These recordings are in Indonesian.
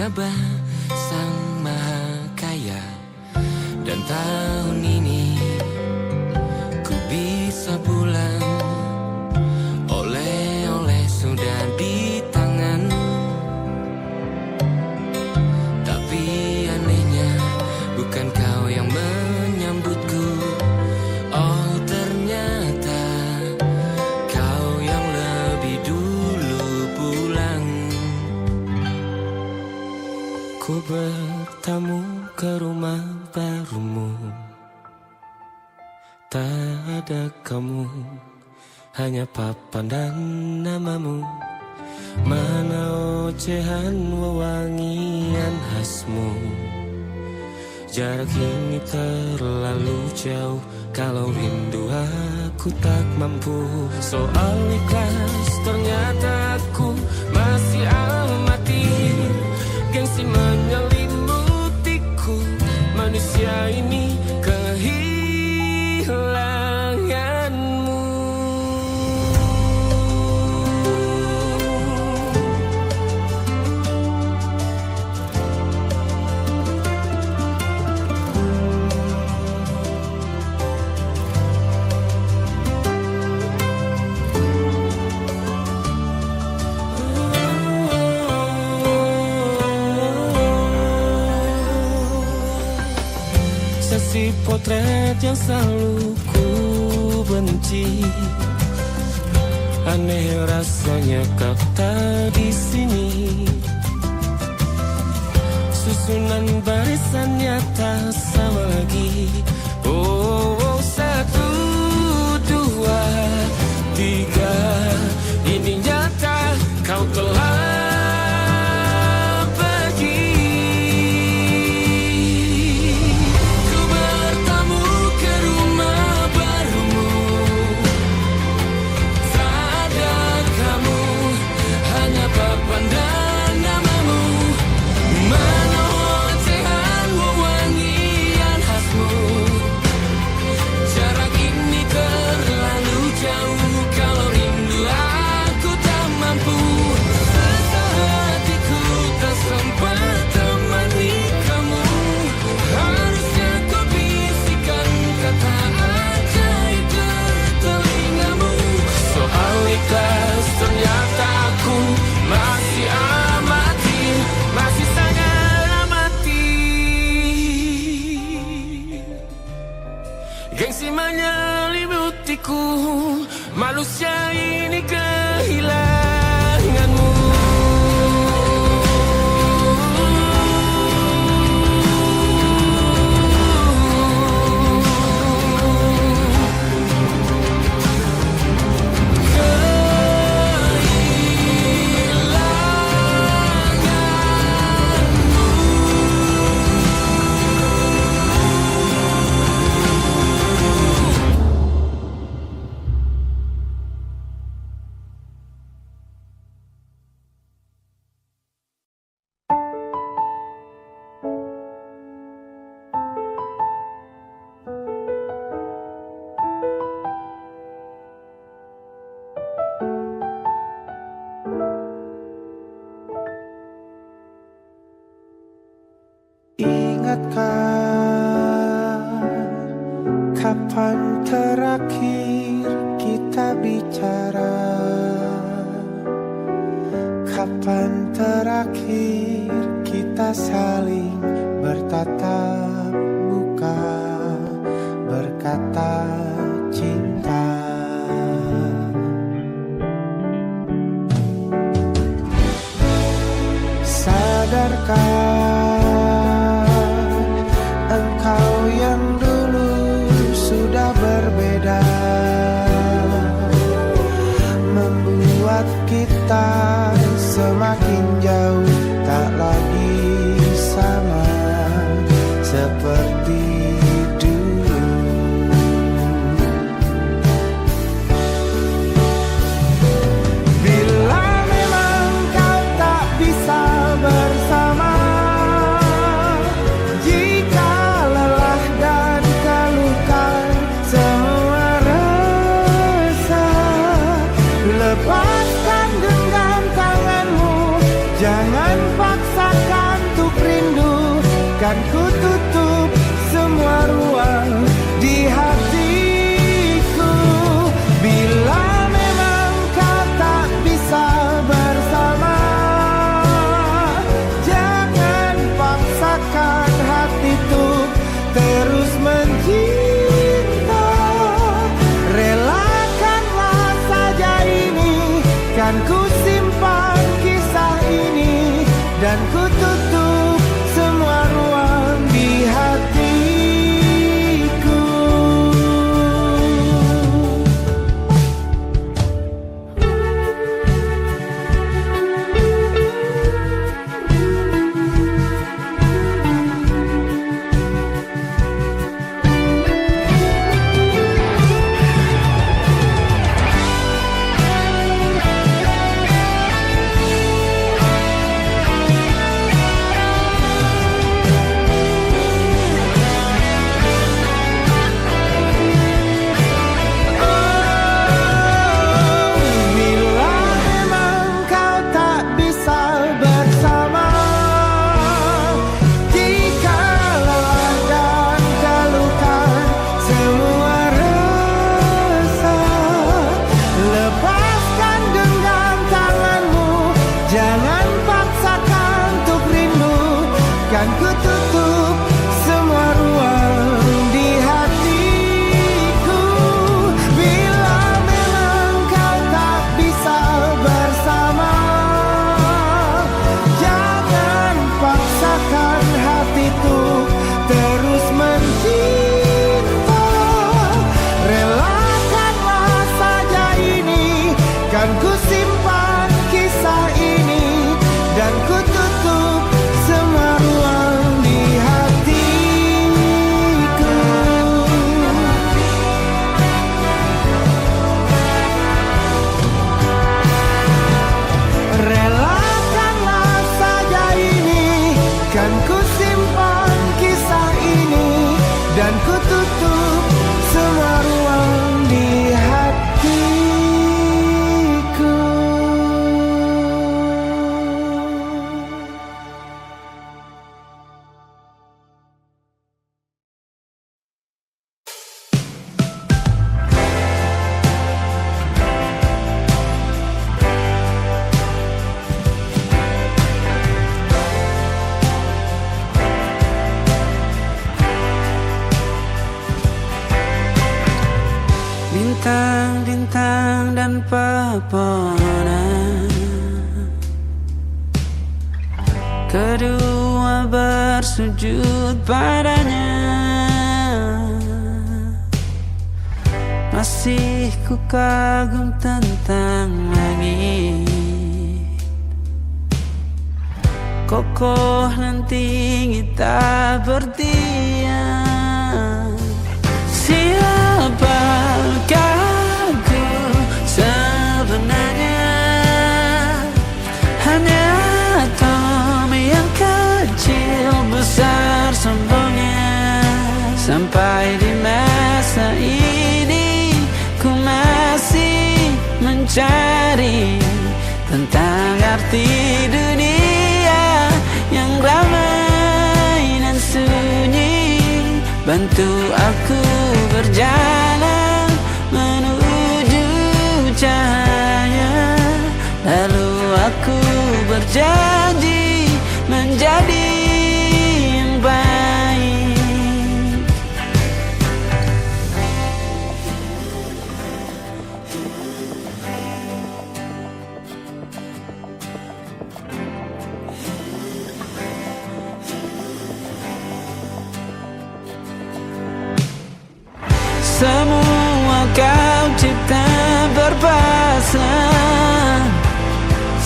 pejabat sang maha kaya. Dan tahun ini ku bisa pulang, oleh-oleh sudah di tangan. Tapi anehnya bukan kau yang menyambutku. Oh ternyata kau yang lebih dulu pulang. Ku bertamu ke rumah barumu, tak ada kamu, hanya papan dan namamu. Mana ocehan wewangian khasmu. Jarak ini terlalu jauh, kalau rindu aku tak mampu. Soal ikhlas ternyata aku masih amati. Gengsi menyelimutiku, manusia ini kehilanganmu. Sesi potret yang selalu ku benci. Aneh rasanya kau tak di sini. Susunan barisannya tak sama lagi. Oh, 1, 2, 3. Ini nyata kau telah gengsi menyelimutiku, manusia ini kehilanganmu. Ingatkah kapan terakhir kita bicara? Kapan terakhir kita saling bertatap muka, berkata cinta? Sadarkah engkau yang dulu sudah berbeda, membuat kita semakin jauh, tak lagi sama seperti dulu. Bila memang kau tak bisa bersama, jika lelah dan keluhkan semua rasa, lepaskan genggam tanganmu, jangan paksakan ku simpan kisah ini, dan ku tutup semua ruang di hatiku. Jangan paksakan untuk rindu, kan ku tutup semua ruang di hatiku. Bila memang kau tak bisa bersama, jangan paksakan hatiku terus mencinta. Relakanlah saja ini, kan ku simpan kisah ini, dan ku tutup semua ruang di hatiku. Relakanlah saja ini, kan ku simpan kisah ini, dan ku tutup semua ruang di hatiku. Bintang-bintang dan pepohonan, kedua bersujud padanya. Masih ku kagum tentang langit, kokoh dan tinggi tak berdiam. Siapakah ku sebenarnya? Hanya atom yang kecil besar sombongnya. Sampai di masa ini ku masih mencari tentang arti dunia yang ramai dan sunyi. Bantu aku berjalan menuju cahaya, lalu aku berjanji menjadi yang baik. Semua kau cipta berpasang,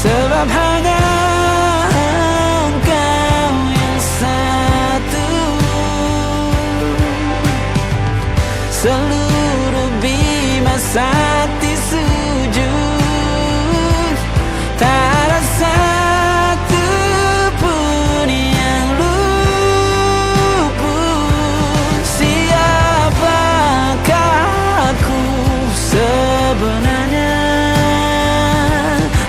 sebab hanya engkau yang satu. Seluruh bima sakti sujud, tak ada satu pun yang luput. Siapakah aku sebenarnya?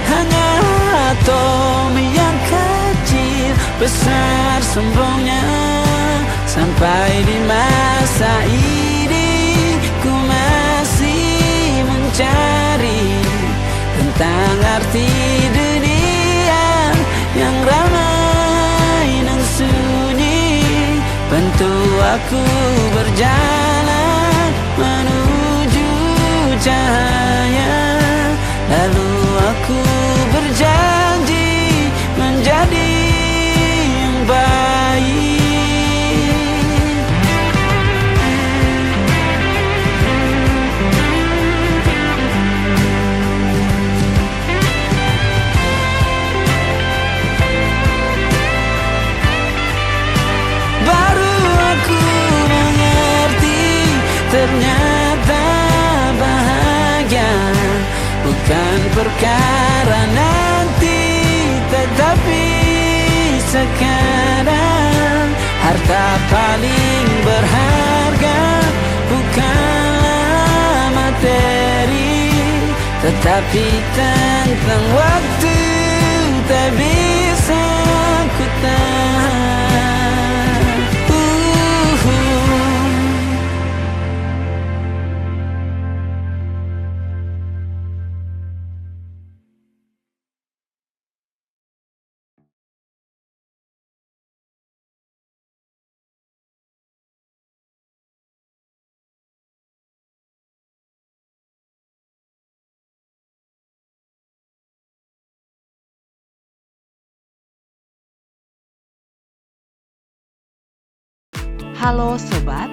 Hanya atom yang kecil besar sombongnya. Sampai di masa ini ku masih mencari tentang arti dunia yang ramai dan sunyi. Bantu aku berjalan menuju cahaya, Lalu aku berjanji menjadi yang baik. Baru aku mengerti, ternyata bahagia bukan perkara nanti, tetapi sekarang. Harta paling berharga bukanlah materi, tetapi tentang waktu tak bisa ku tahan. Halo Sobat,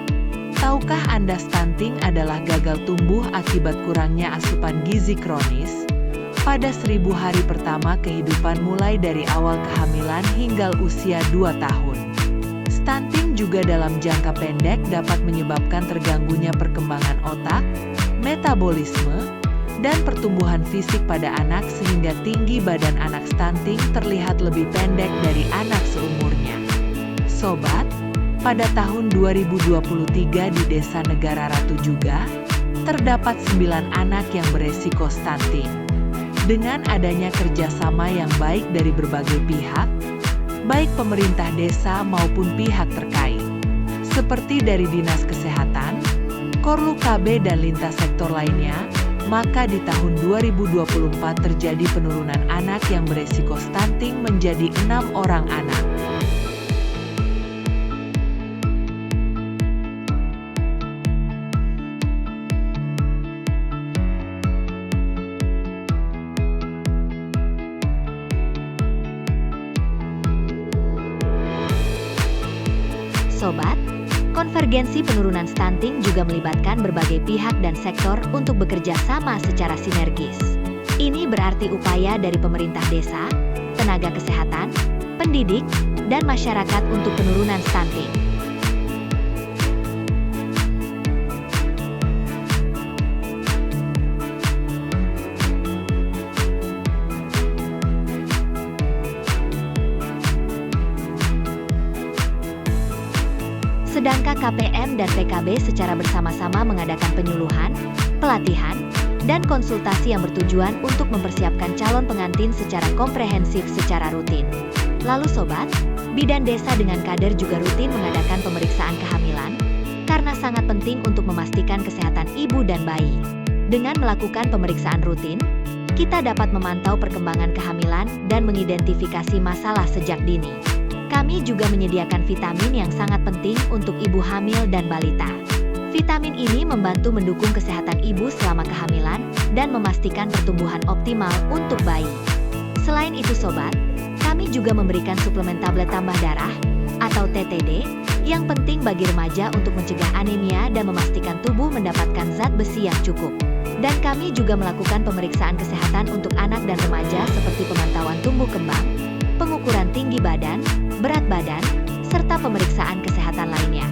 tahukah Anda stunting adalah gagal tumbuh akibat kurangnya asupan gizi kronis? Pada 1000 hari pertama kehidupan mulai dari awal kehamilan hingga usia 2 tahun. Stunting juga dalam jangka pendek dapat menyebabkan terganggunya perkembangan otak, metabolisme, dan pertumbuhan fisik pada anak sehingga tinggi badan anak stunting terlihat lebih pendek dari anak seumurnya. Sobat, pada tahun 2023 di Desa Negara Ratu juga, terdapat 9 anak yang beresiko stunting. Dengan adanya kerjasama yang baik dari berbagai pihak, baik pemerintah desa maupun pihak terkait, seperti dari Dinas Kesehatan, Korlu KB dan lintas sektor lainnya, maka di tahun 2024 terjadi penurunan anak yang beresiko stunting menjadi 6 orang anak. Sobat, konvergensi penurunan stunting juga melibatkan berbagai pihak dan sektor untuk bekerja sama secara sinergis. Ini berarti upaya dari pemerintah desa, tenaga kesehatan, pendidik, dan masyarakat untuk penurunan stunting. Sedangkan KPM dan PKB secara bersama-sama mengadakan penyuluhan, pelatihan, dan konsultasi yang bertujuan untuk mempersiapkan calon pengantin secara komprehensif secara rutin. Lalu Sobat, bidan desa dengan kader juga rutin mengadakan pemeriksaan kehamilan, karena sangat penting untuk memastikan kesehatan ibu dan bayi. Dengan melakukan pemeriksaan rutin, kita dapat memantau perkembangan kehamilan dan mengidentifikasi masalah sejak dini. Kami juga menyediakan vitamin yang sangat penting untuk ibu hamil dan balita. Vitamin ini membantu mendukung kesehatan ibu selama kehamilan dan memastikan pertumbuhan optimal untuk bayi. Selain itu Sobat, kami juga memberikan suplemen tablet tambah darah atau TTD yang penting bagi remaja untuk mencegah anemia dan memastikan tubuh mendapatkan zat besi yang cukup. Dan kami juga melakukan pemeriksaan kesehatan untuk anak dan remaja seperti pemantauan tumbuh kembang, pengukuran tinggi badan, berat badan, serta pemeriksaan kesehatan lainnya.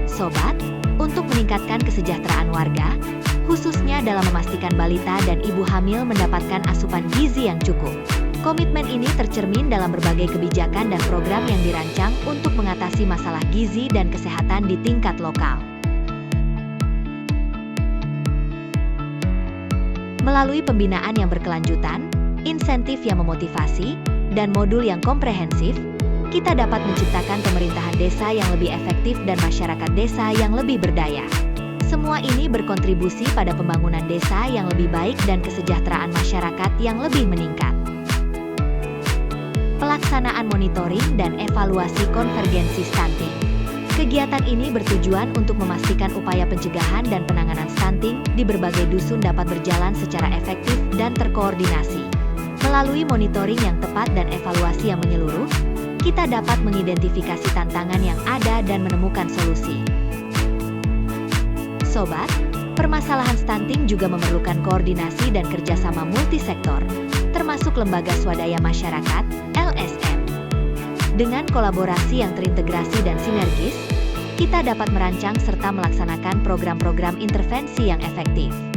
Sobat, untuk meningkatkan kesejahteraan warga, khususnya dalam memastikan balita dan ibu hamil mendapatkan asupan gizi yang cukup. Komitmen ini tercermin dalam berbagai kebijakan dan program yang dirancang untuk mengatasi masalah gizi dan kesehatan di tingkat lokal. Melalui pembinaan yang berkelanjutan, insentif yang memotivasi, dan modul yang komprehensif, kita dapat menciptakan pemerintahan desa yang lebih efektif dan masyarakat desa yang lebih berdaya. Semua ini berkontribusi pada pembangunan desa yang lebih baik dan kesejahteraan masyarakat yang lebih meningkat. pelaksanaan monitoring dan evaluasi konvergensi stunting. Kegiatan ini bertujuan untuk memastikan upaya pencegahan dan penanganan stunting di berbagai dusun dapat berjalan secara efektif dan terkoordinasi. Melalui monitoring yang tepat dan evaluasi yang menyeluruh, kita dapat mengidentifikasi tantangan yang ada dan menemukan solusi. Sobat, permasalahan stunting juga memerlukan koordinasi dan kerjasama multisektor, termasuk lembaga swadaya masyarakat, LSM. Dengan kolaborasi yang terintegrasi dan sinergis, kita dapat merancang serta melaksanakan program-program intervensi yang efektif.